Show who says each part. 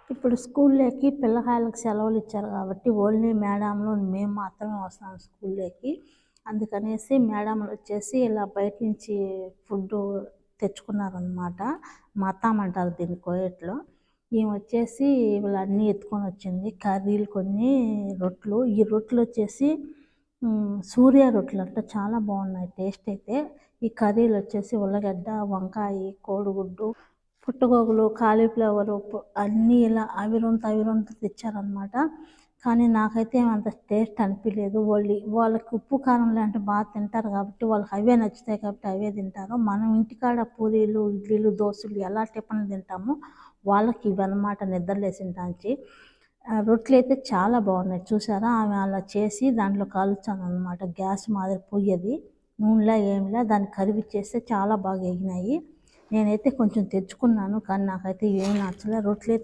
Speaker 1: ఇప్పుడు స్కూల్లోకి పిల్లకాయలకు సెలవులు ఇచ్చారు కాబట్టి ఓన్లీ మేడంలు మేము మాత్రమే వస్తాం స్కూల్లోకి. అందుకనేసి మేడంలు వచ్చేసి ఇలా బయట నుంచి ఫుడ్డు తెచ్చుకున్నారనమాట. మతాం అంటారు దీన్ని కోయట్లో. ఈమె వచ్చేసి వీళ్ళన్నీ ఎత్తుకొని వచ్చింది. కర్రీలు కొన్ని, రొట్లు. ఈ రొట్లు వచ్చేసి సూర్య రొట్లు అంట, చాలా బాగున్నాయి టేస్ట్ అయితే. ఈ కర్రీలు వచ్చేసి ఉల్లగడ్డ, వంకాయ, కోడిగుడ్డు, పుట్టగోగులు, కాలీఫ్లవరు అన్నీ ఇలా అవిరొంత తెచ్చారనమాట. కానీ నాకైతే అంత టేస్ట్ అనిపించలేదు. వాళ్ళకి ఉప్పు కారం లాంటి బాగా తింటారు కాబట్టి వాళ్ళకి అవే నచ్చుతాయి కాబట్టి అవే తింటారు. మనం ఇంటికాడ పూరీలు, ఇడ్లీలు, దోశలు ఎలా టిఫిన్లు తింటామో వాళ్ళకి ఇవన్నమాట నిద్రలేసిన టాంచి. రొట్టెలు అయితే చాలా బాగున్నాయి చూసారా. ఆమె అలా చేసి దాంట్లో కాలుచాను అనమాట. గ్యాస్ మాదిరి పొయ్యది, నూనెలా ఏమిలా దాన్ని కరిగిచ్చేస్తే చాలా బాగా ఎగినాయి. నేనైతే కొంచెం తెచ్చుకున్నాను కానీ నాకైతే ఏం నచ్చలే. రొట్టెలు